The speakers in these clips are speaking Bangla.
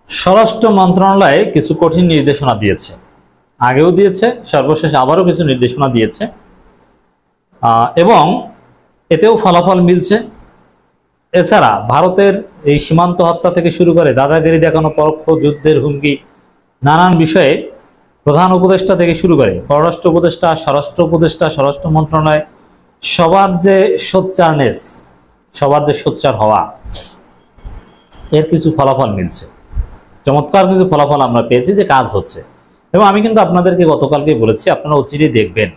স্বরাষ্ট্র মন্ত্রণালয় কিছু কঠিন নির্দেশনা দিয়েছে, আগেও দিয়েছে, সর্বশেষ আবারও কিছু নির্দেশনা দিয়েছে এবং এতেও ফলাফল মিলছে। এছাড়া ভারতের এই সীমান্ত হত্যা থেকে শুরু করে দাদাগিরি দেখানো, পরোক্ষ যুদ্ধের হুমকি, নানান বিষয়ে প্রধান উপদেষ্টা থেকে শুরু করে পররাষ্ট্র উপদেষ্টা, স্বরাষ্ট্র উপদেষ্টা, স্বরাষ্ট্র মন্ত্রণালয় সবার যে সোচ্চারনেস, সবার যে সোচ্চার হওয়া, এর কিছু ফলাফল মিলছে। চমৎকার কিছু ফলাফল আমরা পেয়েছি যে কাজ হচ্ছে। এবং আমি কিন্তু আপনাদেরকে গতকালকে বলেছি, আপনারা অচিরেই দেখবেন,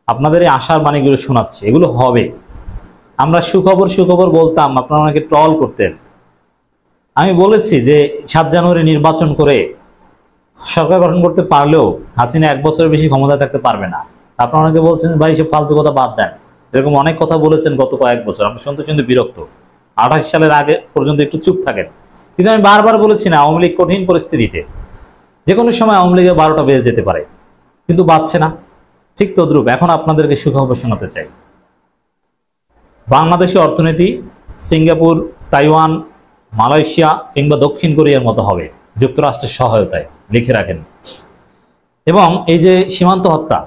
আপনাদের এই আশার বাণীগুলো শোনাচ্ছি, এগুলো হবে। আমরা সুখবর সুখবর বলতাম, আপনারা অনেকে ট্রল করতেন। আমি বলেছি যে 7 জানুয়ারি নির্বাচন করে সরকার গঠন করতে পারলেও হাসিনা 1 বছরের বেশি ক্ষমতায় থাকতে পারবে না। আপনারা অনেকে বলছেন ভাই সব ফালতু কথা বাদ দেন, এরকম অনেক কথা বলেছেন গত কয়েক বছর, আমি শুনতে শুনতে বিরক্ত। 28 সালের আগে পর্যন্ত একটু চুপ থাকেন। কিন্তু আমি বারবার বলেছি না, আওয়ামী লীগ কঠিন পরিস্থিতিতে যে কোনো সময় আওয়ামী লীগের 12টা বেজে যেতে পারে, কিন্তু বাঁচছে না। ঠিক তদ্রুপ এখন আপনাদেরকে সুখবর শোনাতে চাই। বাংলাদেশের অর্থনীতি সিঙ্গাপুর, তাইওয়ান, মালয়েশিয়া কিংবা দক্ষিণ কোরিয়ার মতো হবে যুক্তরাষ্ট্রের সহায়তায়, লিখে রাখেন। এবং এই যে সীমান্ত হত্যা,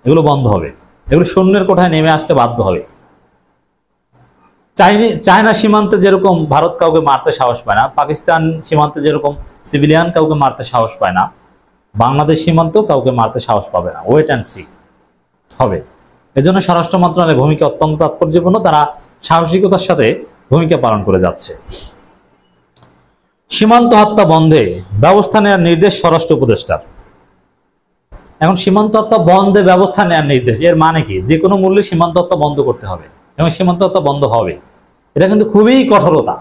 এগুলো বন্ধ হবে, এগুলো শূন্যের কোঠায় নেমে আসতে বাধ্য হবে। চায়না সীমান্তে যেরকম ভারত কাউকে মারতে সাহস পায় না, পাকিস্তান সীমান্তে যেরকম সিভিলিয়ান কাউকে মারতে সাহস পায় না, বাংলাদেশ সীমান্তেও কাউকে মারতে সাহস পাবে না। ওয়েট অ্যান্ড সি হবে। এজন্য স্বরাষ্ট্র মন্ত্রণালয়ের ভূমিকা অত্যন্ত তাৎপর্যপূর্ণ, তারা সাহসিকতার সাথে ভূমিকা পালন করে যাচ্ছে। সীমান্ত হত্যা বন্ধে ব্যবস্থা নেওয়ার নির্দেশ স্বরাষ্ট্র উপদেষ্টার। এখন সীমান্ত হত্যা বন্ধে ব্যবস্থা নেওয়ার নির্দেশ, এর মানে কি? যে কোনো মূল্যে সীমান্ত হত্যা বন্ধ করতে হবে এবং সীমান্ত হত্যা বন্ধ হবে। এটা কিন্তু খুবই কঠোরতা।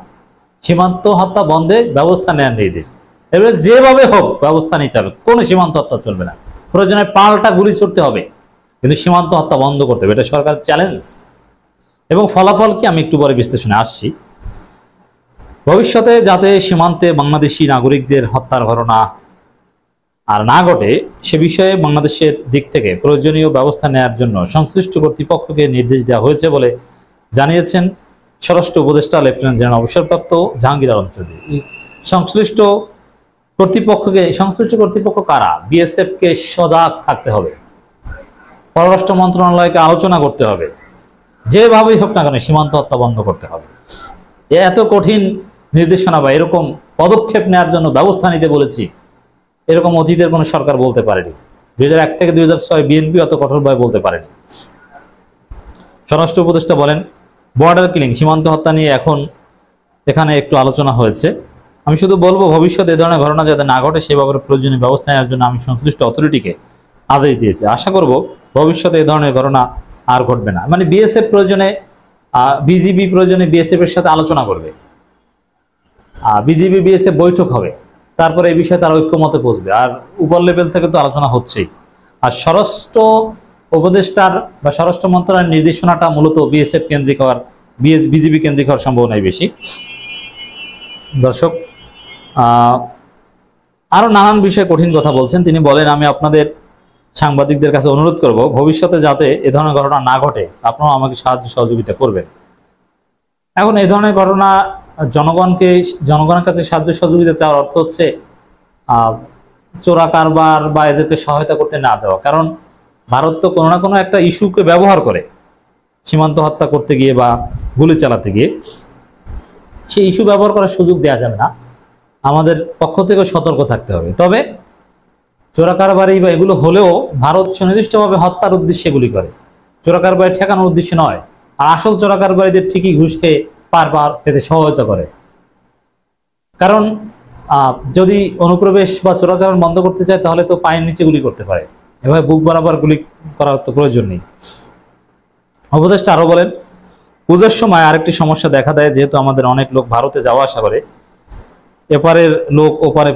সীমান্ত হত্যা বন্ধে ব্যবস্থা নেওয়ার নির্দেশ, এবার যেভাবে হোক ব্যবস্থা নিতে হবে, কোনো সীমান্ত হত্যা চলবে না। প্রয়োজনে পাল্টা গুলি ছুটতে হবে, কিন্তু সীমান্ত হত্যা বন্ধ করতে হবে, এটা সরকার চ্যালেঞ্জ। এবং ফলাফল কি আমি একটু পরে বিশ্লেষণে আসছি। ভবিষ্যতে যাতে সীমান্তে বাংলাদেশি নাগরিকদের হত্যার ঘটনা আর না ঘটে, সে বিষয়ে বাংলাদেশের দিক থেকে প্রয়োজনীয় ব্যবস্থা নেওয়ার জন্য সংশ্লিষ্ট কর্তৃপক্ষকে নির্দেশ দেওয়া হয়েছে বলে জানিয়েছেন স্বরাষ্ট্র উপদেষ্টা লেফটেন্যান্ট জেনারেল অবসরপ্রাপ্ত জাহাঙ্গীর আলম চৌধুরী। সংশ্লিষ্ট কর্তৃপক্ষ কারা? বিএসএফকে সজাগ থাকতে হবে, পররাষ্ট্র মন্ত্রণালয়কে আলোচনা করতে হবে, যেভাবেই হোক না কেন সীমান্ত হত্যা বন্ধ করতে হবে। এত কঠিন নির্দেশনা বা এরকম পদক্ষেপ নেওয়ার জন্য ব্যবস্থা নিতে বলেছি, এরকম অতীতের কোনো সরকার বলতে পারেনি। 2001 থেকে 2006 বিএনপি অত কঠোরভাবে বলতে পারেনি। স্বরাষ্ট্র উপদেষ্টা বলেন, বর্ডার কিলিং, সীমান্ত হত্যা নিয়ে এখন এখানে একটু আলোচনা হয়েছে। আমি শুধু বলবো, ভবিষ্যতে এ ধরনের ঘটনা যাতে না ঘটে সে ব্যাপারে প্রয়োজনীয় ব্যবস্থা নেওয়ার জন্য আমি সংশ্লিষ্ট অথরিটিকে আদেশ দিয়েছি। আশা করব ভবিষ্যতে এ ধরনের ঘটনা আর ঘটবে না। মানে বিএসএফ প্রয়োজনে, বিজিবি প্রয়োজনে বিএসএফ এর সাথে আলোচনা করবে, বিজিবি বিএসএফ বৈঠক হবে, তারপরে এই বিষয়ে তারা ঐক্যমতে পৌঁছবে। আর উপর লেভেল থেকে তো আলোচনা হচ্ছেই। আর স্বরাষ্ট্র উপদেষ্টার বা স্বরাষ্ট্র মন্ত্রণালয়ের নির্দেশনাটা মূলত বিএসএফ কেন্দ্রিক হওয়ার, বিজিবি কেন্দ্রিক হওয়ার সম্ভাবনাই বেশি। দর্শক আরো নানান বিষয়ে কঠিন কথা বলছেন তিনি। বলেন, আমি আপনাদের সাংবাদিকদের কাছে অনুরোধ করব, ভবিষ্যতে যাতে এ ধরনের ঘটনা না ঘটে আপনারা আমাকে সাহায্য সহযোগিতা করবেন। এখন এই ধরনের ঘটনা জনগণের কাছে সাহায্য সহযোগিতা চাওয়ার অর্থ হচ্ছে চোরা কারবার বা এদেরকে সহায়তা করতে না যাওয়া। কারণ ভারত তো কোনো না কোনো একটা ইস্যুকে ব্যবহার করে সীমান্ত হত্যা করতে গিয়ে বা গুলি চালাতে গিয়ে, সেই ইস্যু ব্যবহার করার সুযোগ দেওয়া যাবে না। আমাদের পক্ষ থেকে সতর্ক থাকতে হবে। তবে চোরা কারবারি বা এগুলো হলেও ভারত সুনির্দিষ্টভাবে হত্যার উদ্দেশ্যে এগুলি করে, চোরা কারবারি ঠেকানোর উদ্দেশ্যে নয়। আর আসল চোরা কারবারিদের ঠিকই ঘুষ খেয়ে পার পেতে সহায়তা করে। কারণ যদি অনুপ্রবেশ বা চোরাচালান বন্ধ করতে চায় তাহলে তো পায়ের নিচে গুলি করতে পারে, এভাবে বুক বরাবর গুলি করার তো প্রয়োজন নেই। উপদেষ্টা আরো বলেন, পূজার সময় আরেকটি সমস্যা দেখা দেয়, যেহেতু আমাদের অনেক লোক ভারতে যাওয়া আসা করে, এপারের লোক ওপারে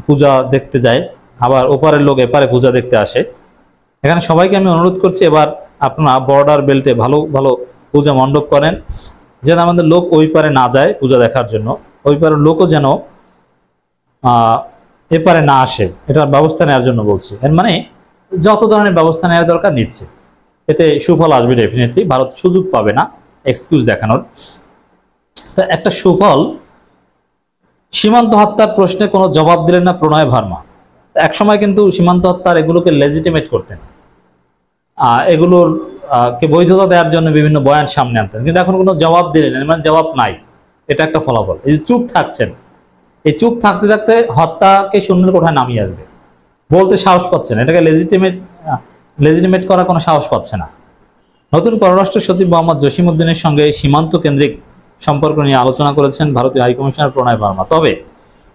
পূজা দেখতে যায়, আবার ওপারের লোক এপারে পূজা দেখতে আসে। এখানে সবাইকে আমি অনুরোধ করছি, এবার আপনারা বর্ডার বেল্টে ভালো ভালো পূজা মণ্ডপ করেন, যেন আমাদের লোক ওই পারে না যায় পূজা দেখার জন্য, ওই পারের লোকও যেন এপারে না আসে, এটার ব্যবস্থা নেওয়ার জন্য বলছি। এর মানে যত ধরনের ব্যবস্থা নেওয়ার দরকার নিচ্ছে, এতে সুফল আসবে ডেফিনেটলি। ভারত সুযোগ পাবে না এক্সকিউজ দেখানোর। তা একটা সুফল সীমান্ত হত্যার প্রশ্নে কোনো জবাব দিলেন না প্রণয় ভার্মা। একসময় কিন্তু সীমান্ত হত্যার এগুলোকে লেজিটিমেট করতেন, এগুলোর কে বৈধতা দেওয়ার জন্য বিভিন্ন বয়ান সামনে আনতেন, কিন্তু এখন কোনো জবাব দিলেন না, মানে জবাব নাই। এটা একটা ফলাফল। এই যে চুপ থাকছেন, এই চুপ থাকতে থাকতে হত্যাকে শূন্যের কোঠায় নামিয়ে আসবে, বলতে সাহস পাচ্ছে না, এটাকে লেজিটিমেট করার কোনো সাহস পাচ্ছে না। নতুন পররাষ্ট্র সচিব মোহাম্মদ জসিমউদ্দিনের সঙ্গে সীমান্ত কেন্দ্রিক সম্পর্ক নিয়ে আলোচনা করেছেন ভারতীয় হাইকমিশনার প্রণয় ভার্মা। তবে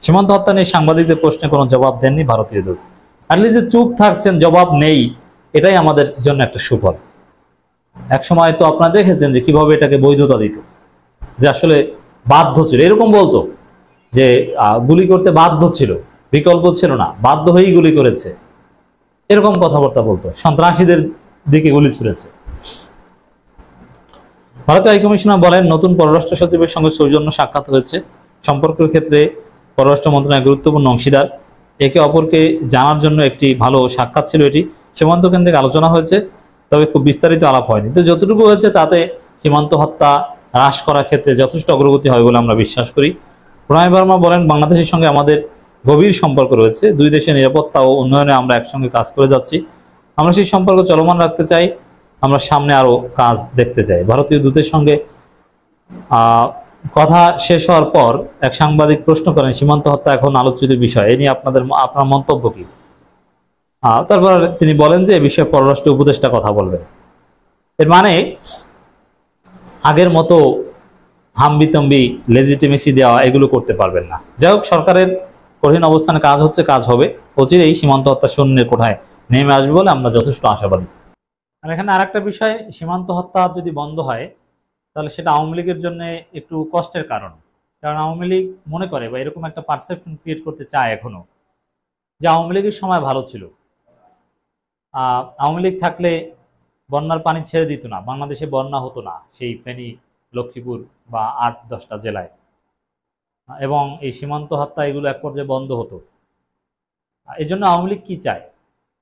সীমান্ত হত্যা নিয়ে সাংবাদিকদের প্রশ্নে কোনো জবাব দেননি ভারতীয় দূত। অ্যাটলিস্ট যে চুপ থাকছেন, জবাব নেই, এটাই আমাদের জন্য একটা সুফল। একসময় তো আপনারা দেখেছেন যে কিভাবে এটাকে বৈধতা দিত, যে আসলে বাধ্য ছিল, এরকম বলতো যে গুলি করতে বাধ্য ছিল, বিকল্প ছিল না, বাধ্য হয়েই গুলি করেছে, এরকম কথাবার্তা বলতো, সন্ত্রাসীদের দিকে গুলি ছুড়েছে। ভারতীয় হাইকমিশনার বলেন, নতুন পররাষ্ট্র সচিবের সঙ্গে সৌজন্য সাক্ষাৎ হয়েছে। সম্পর্কের ক্ষেত্রে পররাষ্ট্র মন্ত্রণালয় গুরুত্বপূর্ণ অংশীদার, একে অপরকে জানার জন্য একটি ভালো সাক্ষাৎ ছিল এটি। সীমান্ত কেন্দ্রিক আলোচনা হয়েছে, তবে খুব বিস্তারিত আলাপ হয়নি। তো যতটুকু হয়েছে তাতে সীমান্ত হত্যা হ্রাস করার ক্ষেত্রে যথেষ্ট অগ্রগতি হয় বলে আমরা বিশ্বাস করি। প্রণয় ভার্মা বলেন, বাংলাদেশের সঙ্গে আমাদের গভীর সম্পর্ক রয়েছে, দুই দেশের নিরাপত্তা ও উন্নয়নে আমরা একসঙ্গে কাজ করে যাচ্ছি। আমরা সেই সম্পর্ক চলমান রাখতে চাই, আমরা সামনে আরো কাজ দেখতে চাই। ভারতীয় দূতের সঙ্গে কথা শেষ হওয়ার পর এক সাংবাদিক প্রশ্ন করেন, সীমান্ত হত্যা এখন আলোচিত বিষয়, এ নিয়ে আপনার মন্তব্য কি? তারপর তিনি বলেন যে এ বিষয়ে পররাষ্ট্র উপদেষ্টা কথা বলবেন। এর মানে আগের মতো হামবিতম্বি লেজিটিমেসি দেওয়া এগুলো করতে পারবেন না। যাই হোক, সরকারের কঠিন অবস্থানে কাজ হচ্ছে, কাজ হবে, অচিরেই সীমান্ত হত্যা শূন্যের কোঠায় নেমে আসবে বলে আমরা যথেষ্ট আশাবাদী। আর এখানে আরেকটা বিষয়, সীমান্ত হত্যা যদি বন্ধ হয় তাহলে সেটা আওয়ামী লীগের জন্য একটু কষ্টের কারণ। কারণ আওয়ামী লীগ মনে করে, বা এরকম একটা পারসেপশন ক্রিয়েট করতে চায় এখনো, যে আওয়ামী লীগের সময় ভালো ছিল, আওয়ামী লীগ থাকলে বন্যার পানি ছেড়ে দিত না, বাংলাদেশে বন্যা হতো না সেই ফেনী, লক্ষ্মীপুর বা ৮-১০টা জেলায়, এবং এই সীমান্ত হত্যা এগুলো এক পর্যায়ে বন্ধ হতো। এই জন্য আওয়ামী লীগ কি চায়,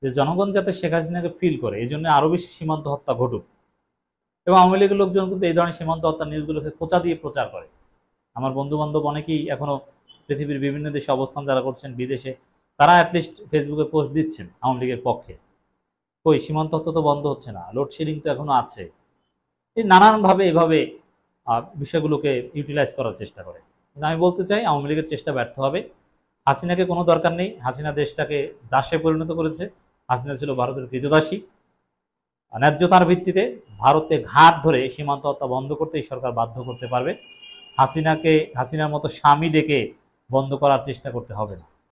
যে জনগণ যাতে শেখ হাসিনাকে ফিল করে, এই জন্য আরো বেশি সীমান্ত হত্যা ঘটুক। এবং আওয়ামী লীগের লোকজন কিন্তু এই ধরনের সীমান্ত হত্যা নিউজগুলোকে খোঁচা দিয়ে প্রচার করে। আমার বন্ধু বান্ধব অনেকেই এখনো পৃথিবীর বিভিন্ন দেশে অবস্থান যারা করছেন, বিদেশে, তারা অ্যাটলিস্ট ফেসবুকে পোস্ট দিচ্ছেন আওয়ামী লীগের পক্ষে। কই, সীমান্ত হত্যা তো বন্ধ হচ্ছে না, লোডশেডিং তো এখনো আছে। এই নানানভাবে এভাবে বিষয়গুলোকে ইউটিলাইজ করার চেষ্টা করে। কিন্তু আমি বলতে চাই, আওয়ামী লীগের চেষ্টা ব্যর্থ হবে। হাসিনাকে কোনো দরকার নেই, হাসিনা দেশটাকে দাসে পরিণত করেছে। হাসিনা ছিল ভারতের কৃতদাসী। ন্যায্যতার ভিত্তিতে ভারতে ঘাট ধরে সীমান্ত হত্যা বন্ধ করতে এই সরকার বাধ্য করতে পারবে। হাসিনার মতো স্বামী ডেকে বন্ধ করার চেষ্টা করতে হবে না।